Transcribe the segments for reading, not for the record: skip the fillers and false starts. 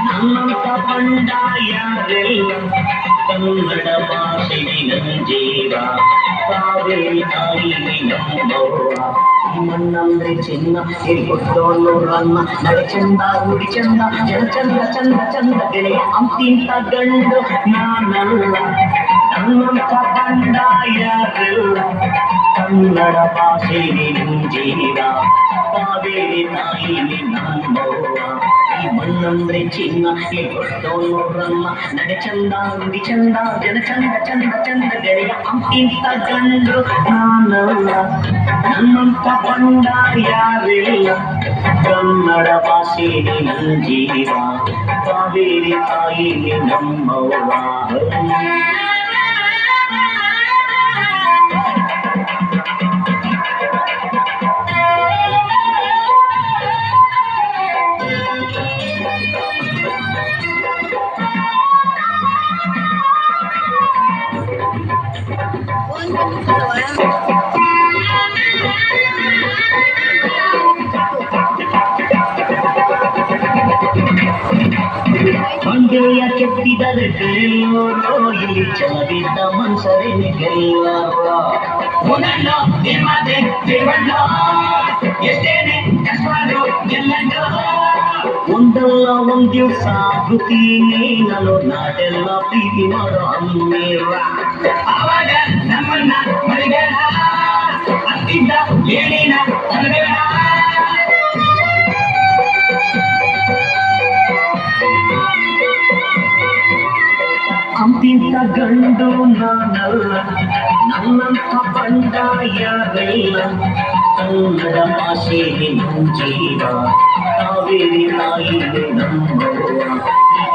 ನನ್ನಂತ ಬಂಡಾಯರೆಲ್ಲ ಕನ್ನಡ ಭಾಷೆಯ ಜೀವ ಕಾವೇರಿ ತಾಯಿ ನಮ್ಮವ್ವ ಮಣ್ಣಂದ್ರೆ ಚಿನ್ನ ಕೊಟ್ಟೋಳು ರನ್ನ ನಡೆ ಚಂದ ನುಡಿ ಚಂದ ಜನ ಚಂದ ಚಂದ ಚಂದ ಗೆಳೆಯ ಅಂತಿಂತ ಗಂಡು ನಾನಲ್ಲ ನನ್ನಂತ ಬಂಡಾಯರೆಲ್ಲ ಕನ್ನಡ ಭಾಷೆಯ ಜೀವ ಕಾವೇರಿ ತಾಯಿ ನಮ್ಮವ್ವ ಮಣ್ಣಂದ್ರೆ ಚಿನ್ನ ಕೊಟ್ಟೋಳು ರನ್ನ ನಡೆ ಚಂದ ನುಡಿ ಚಂದ ಜನ ಚಂದ ಚಂದ ಚಂದ ಗೆಳೆಯ ಅಂತಿಂತ ಗಂಡು ನಾನಲ್ಲ ನನ್ನಂತ ಬಂಡ ಯಾರಿಲ್ಲ ಕನ್ನಡ ಭಾಷೆ ಜೀವ ಕಾವೇರಿ ತಾಯಿ ನಮ್ಮವ್ವ ಮಂಡೆಯ ಕೆತ್ತಿದರೆ ಗೆಲ್ಲೋರು ಇಲ್ಲಿ ಚಲವಿದ್ದ ಮನ್ಸರೇನೆ ಗೆಲ್ಲೋರು ಒಂದಲ್ಲ ಒಂದ್ ದಿವಸ ಕೃತಿ ನೀನಲು ನಾಡೆಲ್ಲ ಪ್ರೀತಿ ಮಾಡೋ ಅಮ್ಮೇರ ಅವಾಗ ನಮ್ಮನ್ನ ಮರಿಬೇಡ ಅಂತಿದ್ದ ಹೇಳಿನ ತರಬೇಡ ಅಂತಿಂತ ಗಂಡು ನಾನಲ್ಲ ನನ್ನಂತ ಬಂಡಾಯರೆಲ್ಲ ಕನ್ನಡ ಭಾಷೆ ಜೀವ ಕಾವೇರಿ ತಾಯಿ ನಮ್ಮವ್ವ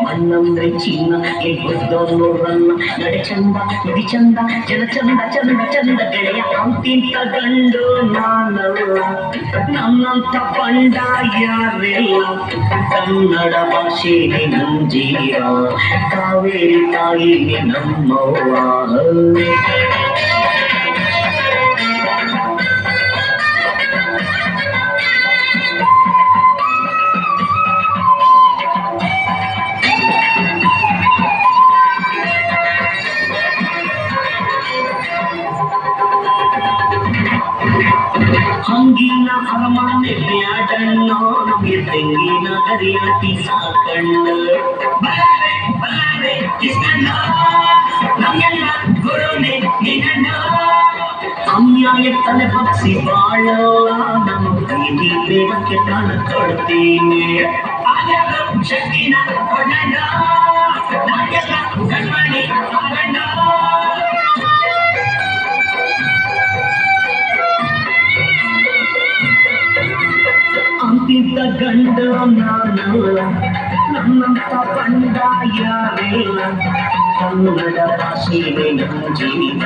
ಮಣ್ಣಂದ್ರೆ ಚಿನ್ನ ಕೊಟ್ಟೋಳು ರನ್ನ ನಡೆ ಚಂದ ನುಡಿ ಚಂದ ಜನ ಚಂದ ಚಂದ ಚಂದ ಗೆಳೆಯ ಅಂತಿಂತ ಗಂಡು ನಾನಲ್ಲ ನನ್ನಂತ ಬಂಡಾಯರೆಲ್ಲ ಕನ್ನಡ ಭಾಷೆ ಜೀವ ಕಾವೇರಿ ತಾಯಿ ನಮ್ಮವ್ವ ಹಂಗಿನ ಅರಮನೆ ಬ್ಯಾಡಣ್ಣೋ ನಮಗೆ ತೆಂಗಿನ ಗರಿಯಾಟಿ ಸಾಕಣ್ಣು ಬಲಾರೆ ಬಲಾರೆ ಕಿಸ್ಕಣ್ಣ ನಮ್ಗೆಲ್ಲ ಗುರುನೇ ನೀನಣ್ಣ ಅನ್ಯಾಯ ತಲೆ ಬಗ್ಸಿ ಬಾಳಲ್ಲ ನಮ್ಮ ಪ್ರೀತಿ ಪ್ರೇಮಕ್ಕೆ ಪ್ರಾಣ ಕೊಡ್ತೀನಿ ಆಗ ಶಕ್ತಿನ ಕೊಡಣ್ಣ ನಾಗೆಲ್ಲ ಕಣ್ಮಣಿ ಆಗಣ್ಣ ಅಂತಿದ್ದ ಗಂಡು ನಾನಲ್ಲ ನನ್ನಂತ ಬಂಡಾಯರೆಲ್ಲ ಕನ್ನಡ ಭಾಷೆ ಜೀವ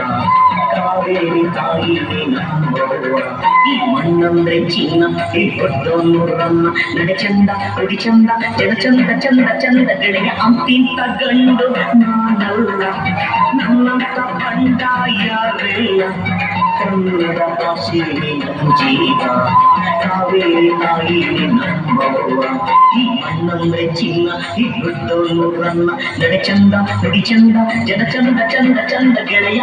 ಕಾವೇರಿ ತಾಯಿ ನಮ್ಮವ್ವ ಈ ಮಣ್ಣಂದ್ರೆ ಚಿನ್ನ ಕೊಟ್ಟೋಳು ರನ್ನ ನಡೆ ಚಂದ ನುಡಿ ಚಂದ ಜನ ಚಂದ ಚಂದ ಚಂದ ಗೆಳೆಯ ಅಂತಿಂತ ಗಂಡು ನಾನಲ್ಲ ನನ್ನಂತ ಬಂಡಾಯರೆಲ್ಲ ಕನ್ನಡ ಭಾಷೆ ಜೀವ ಕಾವೇರಿ ತಾಯಿ ನಮ್ಮವ್ವ ಈ ಮಣ್ಣಂದ್ರೆ ಚಿನ್ನ ಕೊಟ್ಟೋಳು ರನ್ನ ನಡೆ ಚಂದ ನುಡಿ ಚಂದ ಜನ ಚಂದ ಚಂದ ಚಂದ ಗೆಳೆಯ